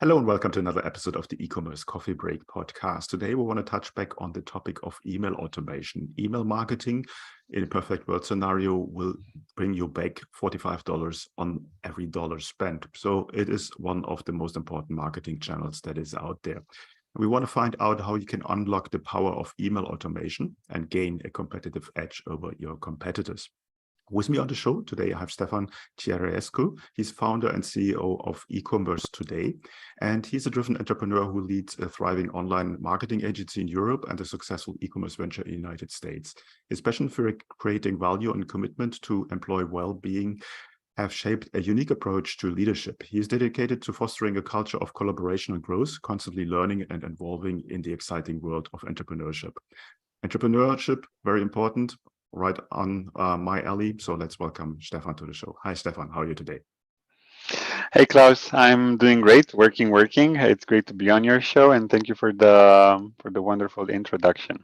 Hello and welcome to another episode of the E-commerce Coffee Break podcast. Today we want to touch back on the topic of email automation. Email marketing in a perfect world scenario will bring you back $45 on every dollar spent. So it is one of the most important marketing channels that is out there. We want to find out how you can unlock the power of email automation and gain a competitive edge over your competitors. With me on the show today, I have Stefan Chiriacescu. He's founder and CEO of Ecommerce today, and he's a driven entrepreneur who leads a thriving online marketing agency in Europe and a successful e-commerce venture in the United States. His passion for creating value and commitment to employee well-being have shaped a unique approach to leadership. He is dedicated to fostering a culture of collaboration and growth, constantly learning and evolving in the exciting world of entrepreneurship. Entrepreneurship, very important, right on my alley. So let's welcome Stefan to the show. Hi, Stefan. How are you today? Hey, Klaus. I'm doing great. Working. It's great to be on your show, and thank you for the wonderful introduction.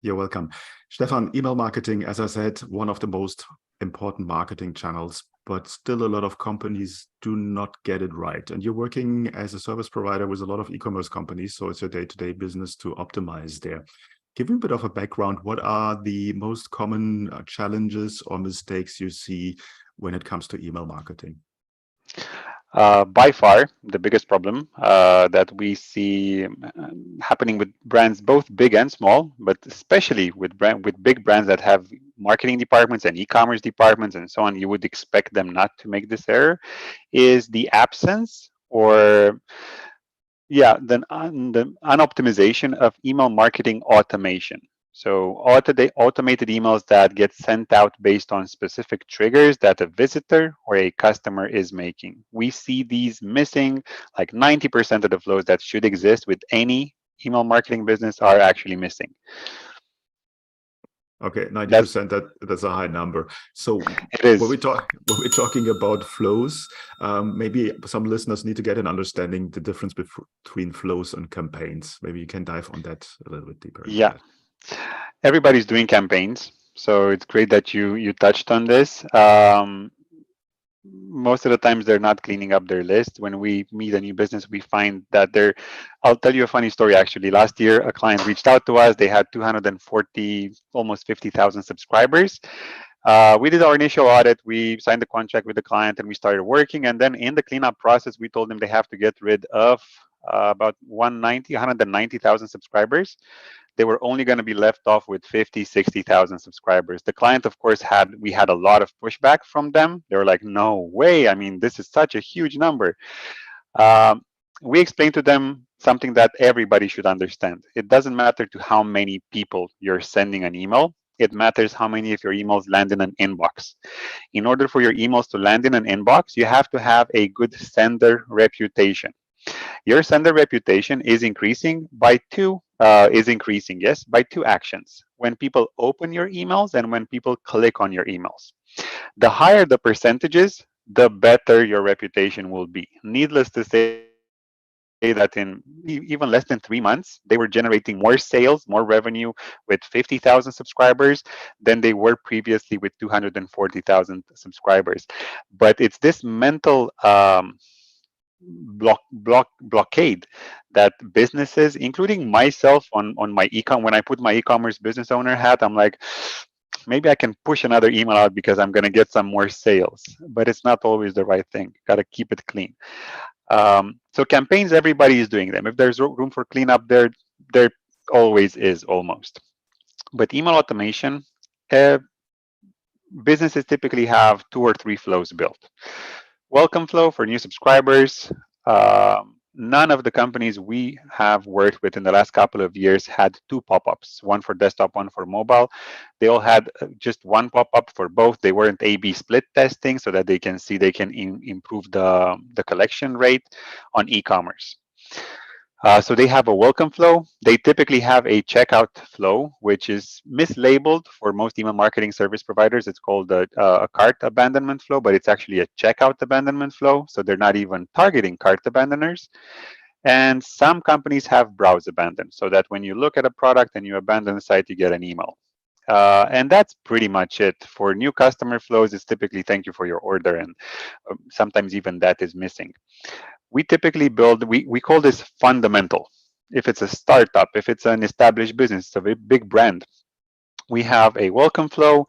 You're welcome. Stefan, email marketing, as I said, one of the most important marketing channels, but still a lot of companies do not get it right. And you're working as a service provider with a lot of e-commerce companies, so it's your day-to-day business to optimize there. Give me a bit of a background. What are the most common challenges or mistakes you see when it comes to email marketing? By far, the biggest problem that we see happening with brands, both big and small, but especially with big brands that have marketing departments and e-commerce departments and so on, you would expect them not to make this error, is the absence or the unoptimization of email marketing automation. So automated emails that get sent out based on specific triggers that a visitor or a customer is making. We see these missing, like 90% of the flows that should exist with any email marketing business are actually missing. Okay, 90%, that's a high number. So it is. When we're talking about flows, maybe some listeners need to get an understanding the difference between flows and campaigns. Maybe you can dive on that a little bit deeper. Yeah. Everybody's doing campaigns, so it's great that you touched on this. Most of the times they're not cleaning up their list. When we meet a new business, we find that I'll tell you a funny story. Actually, last year a client reached out to us. They had 240, almost 50,000 subscribers. We did our initial audit. We signed the contract with the client and we started working. And then in the cleanup process, we told them they have to get rid of about 190,000 subscribers. They were only going to be left off with 50, 60,000 subscribers. The client, of course, we had a lot of pushback from them. They were like, no way. I mean, this is such a huge number. We explained to them something that everybody should understand. It doesn't matter to how many people you're sending an email. It matters how many of your emails land in an inbox. In order for your emails to land in an inbox, you have to have a good sender reputation. Your sender reputation is increasing by two actions: when people open your emails and when people click on your emails. The higher the percentages, the better your reputation will be. Needless to say that in even less than 3 months, they were generating more sales, more revenue with 50,000 subscribers than they were previously with 240,000 subscribers. But it's this mental blockade that businesses, including myself on my when I put my e-commerce business owner hat, I'm like, maybe I can push another email out because I'm going to get some more sales. But it's not always the right thing. Got to keep it clean. So campaigns, everybody is doing them. If there's room for cleanup, there always is, almost. But email automation, businesses typically have 2 or 3 flows built. Welcome flow for new subscribers. None of the companies we have worked with in the last couple of years had 2 pop-ups, one for desktop, one for mobile. They all had just 1 pop-up for both. They weren't A/B split testing so that they can see they can improve the collection rate on e-commerce. So they have a welcome flow. They typically have a checkout flow, which is mislabeled for most email marketing service providers. It's called a cart abandonment flow, but it's actually a checkout abandonment flow. So they're not even targeting cart abandoners. And some companies have browse abandon, so that when you look at a product and you abandon the site, you get an email. And that's pretty much it. For new customer flows, it's typically thank you for your order, and sometimes even that is missing. we typically build, we call this fundamental. If it's a startup, if it's an established business, a big brand, we have a welcome flow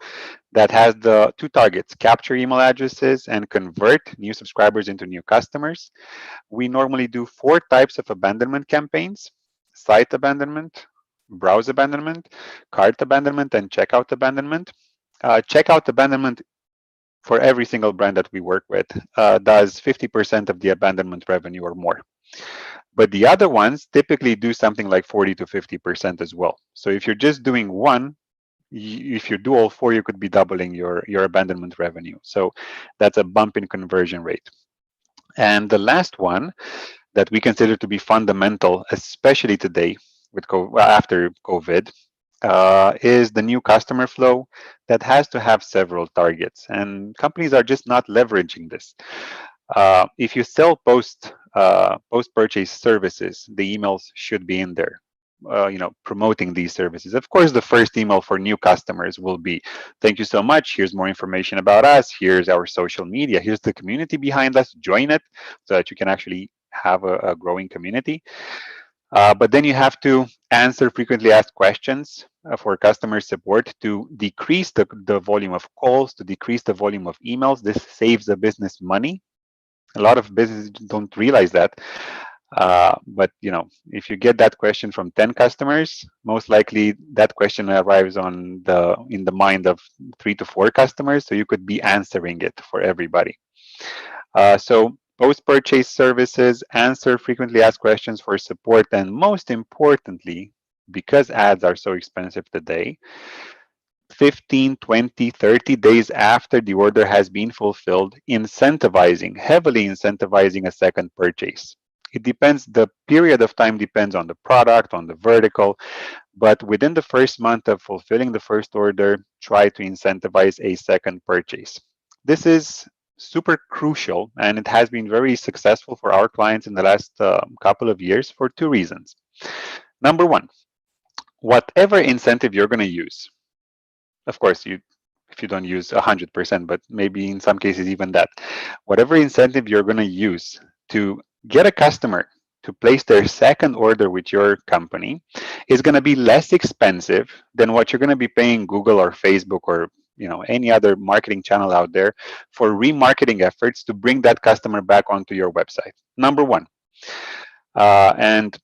that has the two targets: capture email addresses and convert new subscribers into new customers. We normally do 4 types of abandonment campaigns: site abandonment, browse abandonment, cart abandonment, and checkout abandonment. Checkout abandonment for every single brand that we work with does 50% of the abandonment revenue or more. But the other ones typically do something like 40 to 50% as well. So if you're just doing one, if you do all 4, you could be doubling your abandonment revenue. So that's a bump in conversion rate. And the last one that we consider to be fundamental, especially today with after COVID, is the new customer flow that has to have several targets, and companies are just not leveraging this. If you sell post-purchase services, the emails should be in there, promoting these services. Of course, the first email for new customers will be, "Thank you so much. Here's more information about us. Here's our social media. Here's the community behind us. Join it," so that you can actually have a growing community. But then you have to answer frequently asked questions for customer support to decrease the volume of calls, to decrease the volume of emails. This saves the business money. A lot of businesses don't realize that. But if you get that question from 10 customers, most likely that question arrives in the mind of 3 to 4 customers. So you could be answering it for everybody. So post-purchase services, answer frequently asked questions for support, and most importantly, because ads are so expensive today, 15, 20, 30 days after the order has been fulfilled, heavily incentivizing a second purchase. It depends, the period of time depends on the product, on the vertical, but within the first month of fulfilling the first order, try to incentivize a second purchase. This is super crucial, and it has been very successful for our clients in the last couple of years for 2 reasons. Number one, whatever incentive you're going to use, of course, if you don't use 100%, but maybe in some cases even that, whatever incentive you're going to use to get a customer to place their second order with your company is going to be less expensive than what you're going to be paying Google or Facebook or any other marketing channel out there for remarketing efforts to bring that customer back onto your website. Number one. And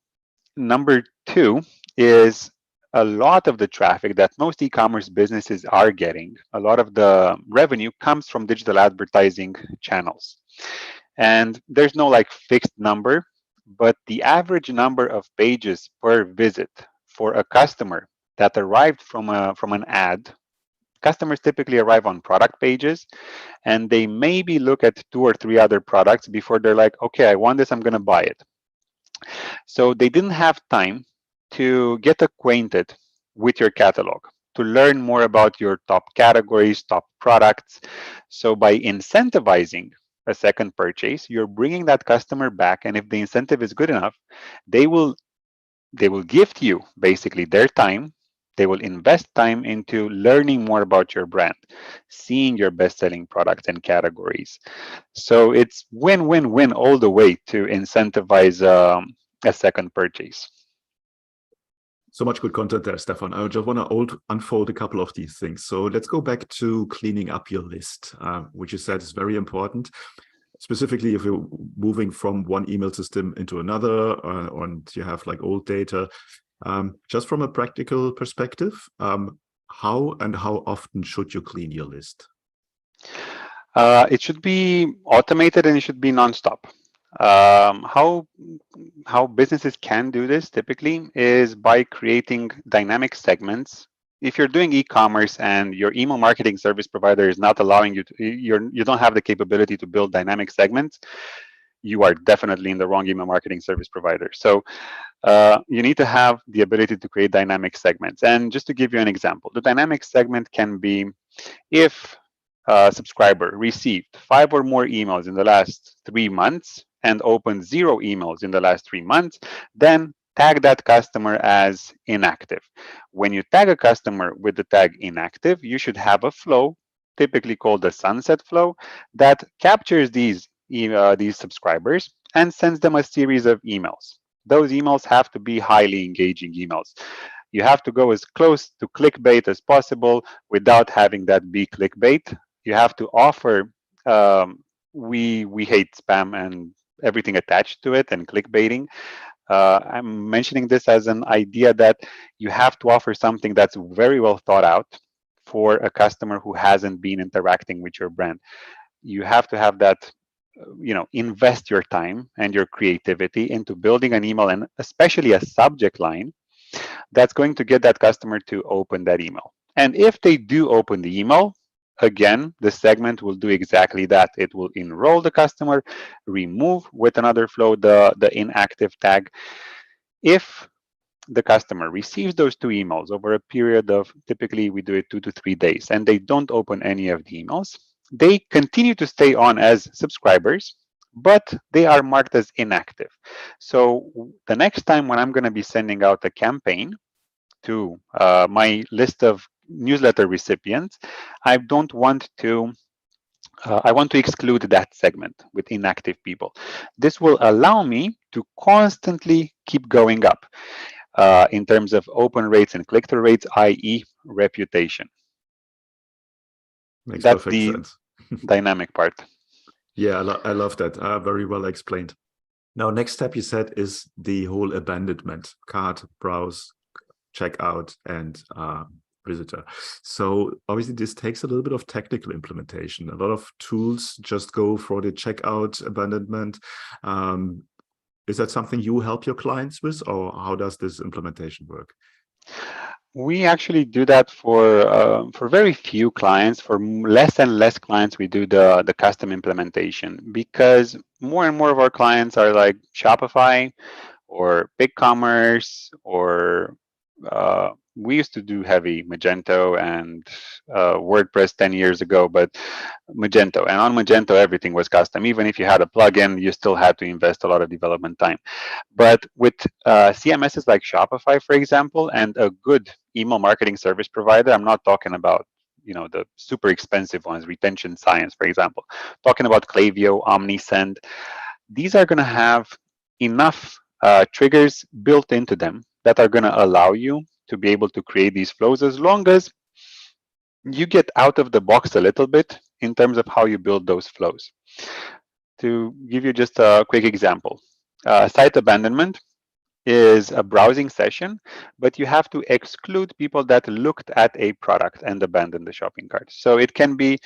number 2 is a lot of the traffic that most e-commerce businesses are getting, a lot of the revenue comes from digital advertising channels. And there's no fixed number, but the average number of pages per visit for a customer that arrived from an ad, customers typically arrive on product pages, and they maybe look at 2 or 3 other products before they're like, okay, I want this, I'm going to buy it. So they didn't have time to get acquainted with your catalog, to learn more about your top categories, top products. So by incentivizing a second purchase, you're bringing that customer back, and if the incentive is good enough, they will gift you basically their time. They will invest time into learning more about your brand, seeing your best-selling products and categories. So it's win-win-win all the way to incentivize a second purchase. So much good content there, Stefan. I just want to unfold a couple of these things. So let's go back to cleaning up your list, which you said is very important. Specifically, if you're moving from one email system into another, and you have old data, just from a practical perspective, how often should you clean your list? It should be automated, and it should be nonstop. How businesses can do this typically is by creating dynamic segments. If you're doing e-commerce and your email marketing service provider is not allowing you to, you don't have the capability to build dynamic segments, you are definitely in the wrong email marketing service provider. So you need to have the ability to create dynamic segments. And just to give you an example, the dynamic segment can be, if a subscriber received 5 or more emails in the last 3 months and opened 0 emails in the last 3 months, then tag that customer as inactive. When you tag a customer with the tag inactive, you should have a flow, typically called the sunset flow, that captures these subscribers and sends them a series of emails. Those emails have to be highly engaging emails. You have to go as close to clickbait as possible without having that be clickbait. You have to offer, we hate spam and everything attached to it and clickbaiting. I'm mentioning this as an idea that you have to offer something that's very well thought out for a customer who hasn't been interacting with your brand. You have to have that, invest your time and your creativity into building an email, and especially a subject line that's going to get that customer to open that email. And if they do open the email, again, the segment will do exactly that. It will enroll the customer, remove with another flow the inactive tag. If the customer receives those 2 emails over a period of, typically we do it 2 to 3 days, and they don't open any of the emails, they continue to stay on as subscribers, but they are marked as inactive. So the next time when I'm going to be sending out a campaign to my list of newsletter recipients, I don't want to I want to exclude that segment with inactive people. This will allow me to constantly keep going up in terms of open rates and click-through rates, i.e. reputation. Makes That's perfect the sense. dynamic part. Yeah, I love that. Very well explained. Now, next step you said is the whole abandonment: cart, browse, checkout, and visitor. So obviously this takes a little bit of technical implementation. A lot of tools just go for the checkout abandonment. Is that something you help your clients with, or how does this implementation work? We actually do that for very few clients. For less and less clients, we do the custom implementation, because more and more of our clients are like Shopify or BigCommerce, or we used to do heavy Magento and WordPress 10 years ago, but Magento. And on Magento, everything was custom. Even if you had a plugin, you still had to invest a lot of development time. But with CMSs like Shopify, for example, and a good email marketing service provider, I'm not talking about the super expensive ones, Retention Science, for example, talking about Klaviyo, OmniSend. These are going to have enough triggers built into them that are going to allow you to be able to create these flows, as long as you get out of the box a little bit in terms of how you build those flows. To give you just a quick example, site abandonment is a browsing session, but you have to exclude people that looked at a product and abandoned the shopping cart. So it can be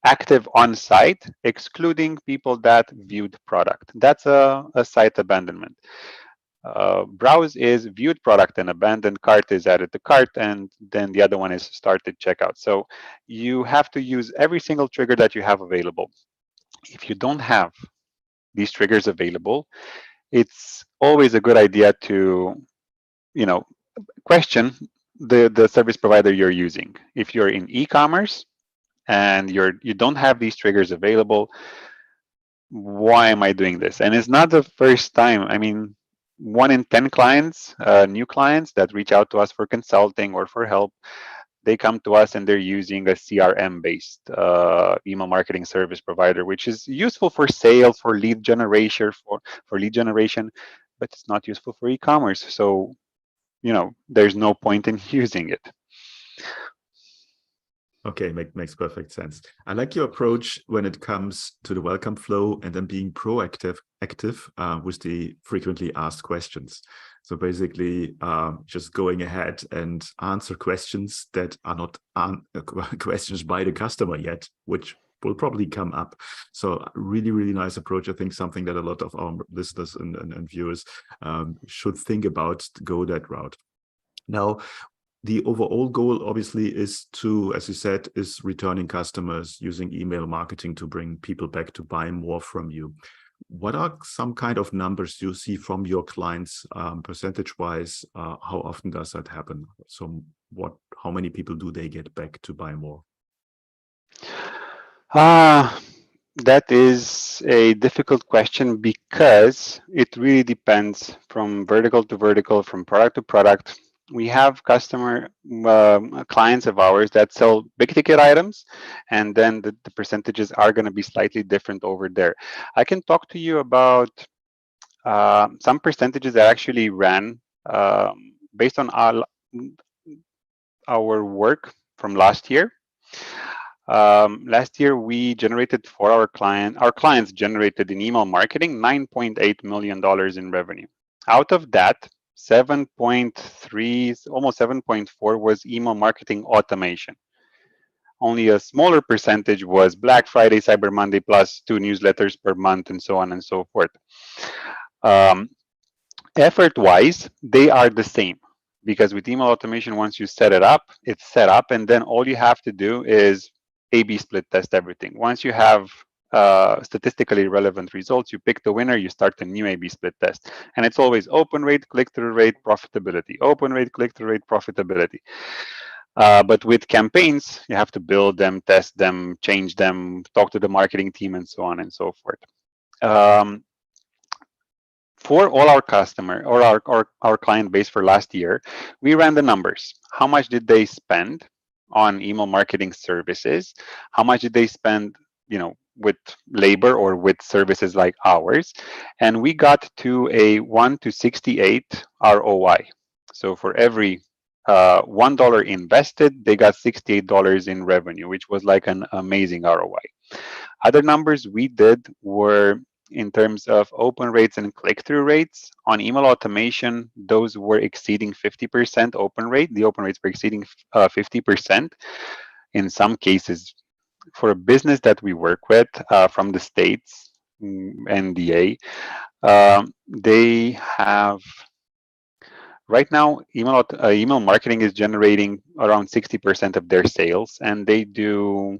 active on site, excluding people that viewed product. That's a site abandonment. Browse is viewed product and abandoned, cart is added to cart, and then the other one is started checkout. So you have to use every single trigger that you have available. If you don't have these triggers available, it's always a good idea to question the service provider you're using. If you're in e-commerce and you don't have these triggers available, why am I doing this? And it's not the first time. I mean, 1 in 10 clients, new clients that reach out to us for consulting or for help, they come to us and they're using a CRM-based email marketing service provider, which is useful for sales, for lead generation, for lead generation, but it's not useful for e-commerce. So, there's no point in using it. Okay, makes perfect sense. I like your approach when it comes to the welcome flow and then being proactive, active with the frequently asked questions. So basically, just going ahead and answer questions that are not questions by the customer yet, which will probably come up. So really, really nice approach. I think something that a lot of our listeners and viewers should think about to go that route. Now, the overall goal obviously is to, as you said, is returning customers, using email marketing to bring people back to buy more from you. What are some kind of numbers you see from your clients, percentage-wise? How often does that happen? So how many people do they get back to buy more? That is a difficult question, because it really depends from vertical to vertical, from product to product. We have clients of ours that sell big ticket items, and then the percentages are going to be slightly different over there. I can talk to you about some percentages that actually ran based on our work from last year. Last year, we generated for our clients generated in email marketing $9.8 million in revenue. Out of that, 7.3, almost 7.4 was email marketing automation. Only a smaller percentage was Black Friday, Cyber Monday, plus 2 newsletters per month, and so on and so forth. Effort-wise, they are the same, because with email automation, once you set it up, it's set up, and then all you have to do is A/B split test everything. Once you have statistically relevant results, you pick the winner, you start a new A/B split test, and it's always open rate, click-through rate, profitability. Open rate, click-through rate, profitability. But with campaigns, you have to build them, test them, change them, talk to the marketing team, and so on and so forth. For all our customer or our client base for last year, we ran the numbers. How much did they spend on email marketing services? How much did they spend, with labor or with services like ours? And we got to a 1 to 68 ROI. So for every $1 invested, they got $68 in revenue, which was like an amazing ROI. Other numbers we did were in terms of open rates and click-through rates. On email automation, those were exceeding 50% open rate. The open rates were exceeding 50%. In some cases, for a business that we work with from the States, NDA, they have, right now, email marketing is generating around 60% of their sales, and they do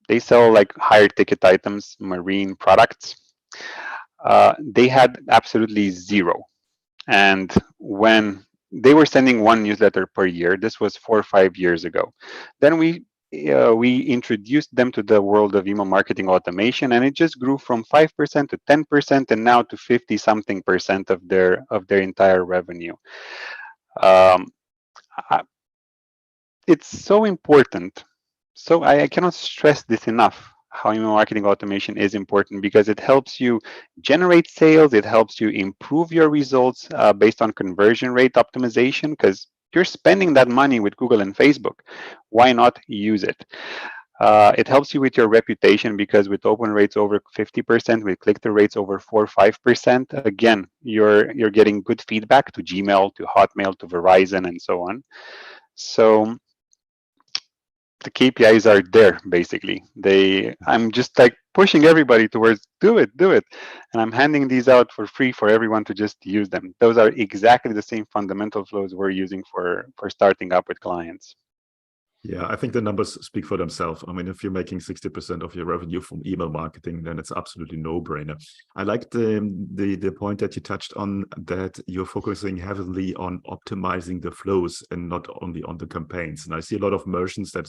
they sell like higher ticket items, marine products. They had absolutely zero. And when they were sending 1 newsletter per year, this was 4 or 5 years ago. Then we introduced them to the world of email marketing automation, and it just grew from 5% to 10%, and now to 50-something% of their entire revenue. It's so important. So I cannot stress this enough, how email marketing automation is important, because it helps you generate sales. It helps you improve your results based on conversion rate optimization, because you're spending that money with Google and Facebook. Why not use it? It helps you with your reputation, because with open rates over 50%, with click-through rates over 4 or 5%, again, you're getting good feedback to Gmail, to Hotmail, to Verizon, and so on. So the KPIs are there, basically. I'm just like pushing everybody towards do it, and I'm handing these out for free for everyone to just use them. Those are exactly the same fundamental flows we're using for starting up with clients. Yeah, I think the numbers speak for themselves. I mean, if you're making 60% of your revenue from email marketing, then it's absolutely no-brainer. I like the point that you touched on, that you're focusing heavily on optimizing the flows and not only on the campaigns. And I see a lot of merchants that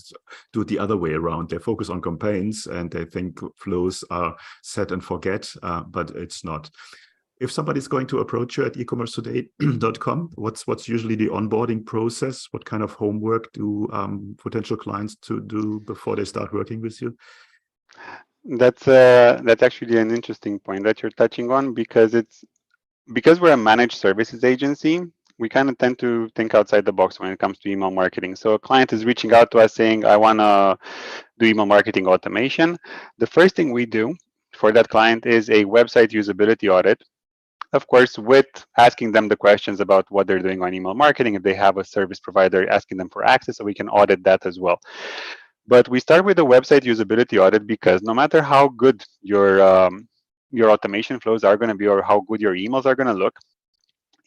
do it the other way around. They focus on campaigns and they think flows are set and forget, but it's not. If somebody's going to approach you at ecommercetoday.com, what's usually the onboarding process? What kind of homework do potential clients to do before they start working with you? That's actually an interesting point that you're touching on, because we're a managed services agency. We kind of tend to think outside the box when it comes to email marketing. So a client is reaching out to us saying, I want to do email marketing automation. The first thing we do for that client is a website usability audit. Of course, with asking them the questions about what they're doing on email marketing. If they have a service provider, asking them for access, so we can audit that as well. But we start with the website usability audit, because no matter how good your automation flows are going to be, or how good your emails are going to look,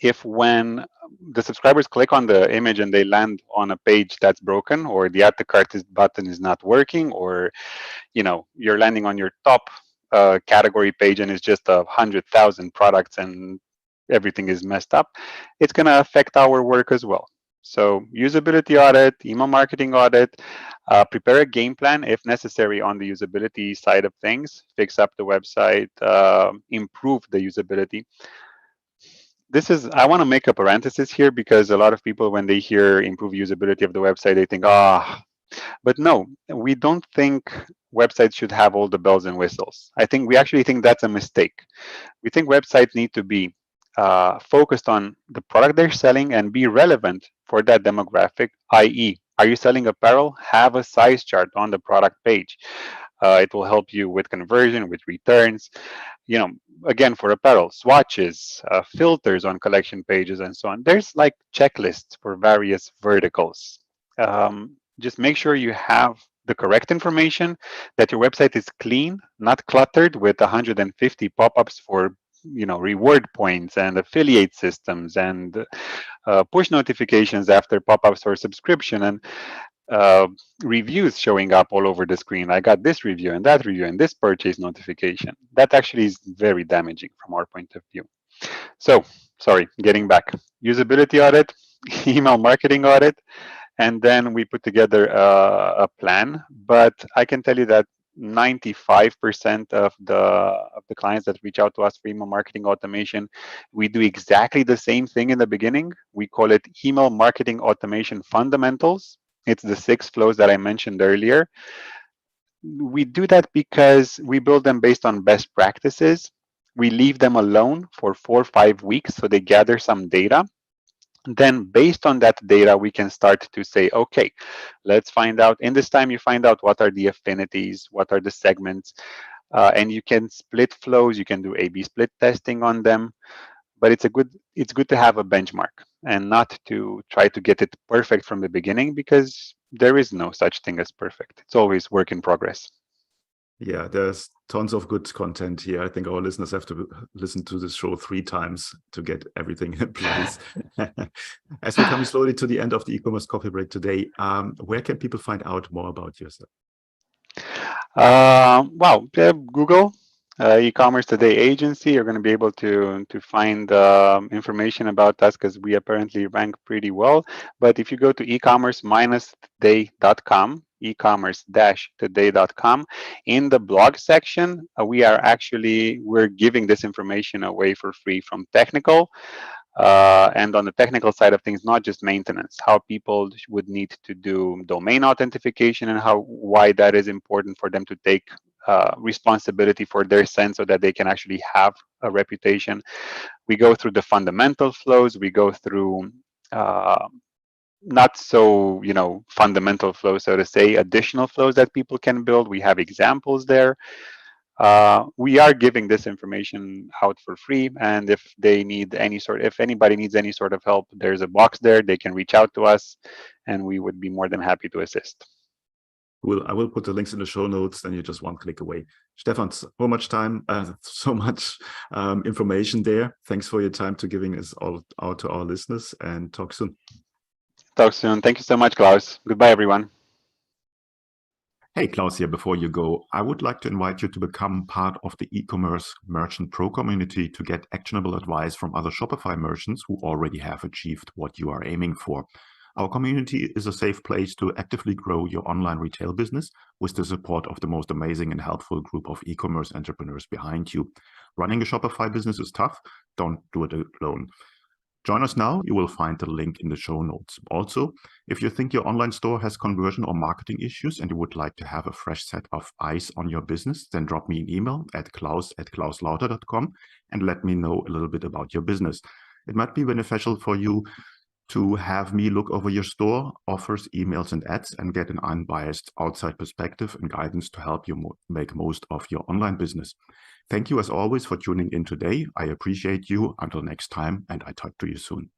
if when the subscribers click on the image and they land on a page that's broken, or the add to cart button is not working, or you're landing on your top category page and it's just 100,000 products and everything is messed up, it's going to affect our work as well. So usability audit, email marketing audit, prepare a game plan if necessary on the usability side of things, fix up the website, improve the usability. I want to make a parenthesis here because a lot of people, when they hear improve usability of the website, they think, but no, we don't think websites should have all the bells and whistles. We actually think that's a mistake. We think websites need to be focused on the product they're selling and be relevant for that demographic, i.e., are you selling apparel? Have a size chart on the product page. It will help you with conversion, with returns. Again, for apparel, swatches, filters on collection pages, and so on. There's like checklists for various verticals. Just make sure you have the correct information, that your website is clean, not cluttered with 150 pop-ups for reward points and affiliate systems and push notifications after pop-ups for subscription, and reviews showing up all over the screen. I got this review and that review and this purchase notification. That actually is very damaging from our point of view. So, sorry, getting back. Usability audit, email marketing audit, and then we put together a plan. But I can tell you that 95% of the clients that reach out to us for email marketing automation, we do exactly the same thing in the beginning. We call it email marketing automation fundamentals. It's the 6 flows that I mentioned earlier. We do that because we build them based on best practices. We leave them alone for 4 or 5 weeks so they gather some data. Then based on that data, we can start to say, okay, let's find out. In this time, you find out what are the affinities, what are the segments, and you can split flows. You can do A/B split testing on them. But it's good to have a benchmark and not to try to get it perfect from the beginning, because there is no such thing as perfect. It's always work in progress. Yeah, there's tons of good content here. I think our listeners have to listen to this show 3 times to get everything in place. As we're coming slowly to the end of the e-commerce coffee break today, where can people find out more about yourself? Google e-commerce today agency. You're going to be able to find information about us because we apparently rank pretty well. But if you go to ecommerce-today.com, ecommerce-today.com, in the blog section, we're giving this information away for free from technical. And on the technical side of things, not just maintenance, how people would need to do domain authentication and why that is important for them to take responsibility for their sense so that they can actually have a reputation. We go through the fundamental flows. We go through not so fundamental flows, so to say, additional flows that people can build. We have examples there. We are giving this information out for free, and if anybody needs any sort of help, there's a box there. They can reach out to us, and we would be more than happy to assist. I will put the links in the show notes, then you're just 1 click away. Stefan, so much information there. Thanks for your time to giving us all out to our listeners, and talk soon. Talk soon. Thank you so much, Klaus. Goodbye, everyone. Hey, Klaus here. Before you go, I would like to invite you to become part of the e-commerce merchant pro community to get actionable advice from other Shopify merchants who already have achieved what you are aiming for. Our community is a safe place to actively grow your online retail business with the support of the most amazing and helpful group of e-commerce entrepreneurs behind you. Running a Shopify business is tough. Don't do it alone. Join us now. You will find the link in the show notes. Also, if you think your online store has conversion or marketing issues and you would like to have a fresh set of eyes on your business, then drop me an email at klaus@klauslauter.com and let me know a little bit about your business. It might be beneficial for you to have me look over your store, offers, emails, and ads, and get an unbiased outside perspective and guidance to help you make most of your online business. Thank you as always for tuning in today. I appreciate you. Until next time, and I talk to you soon.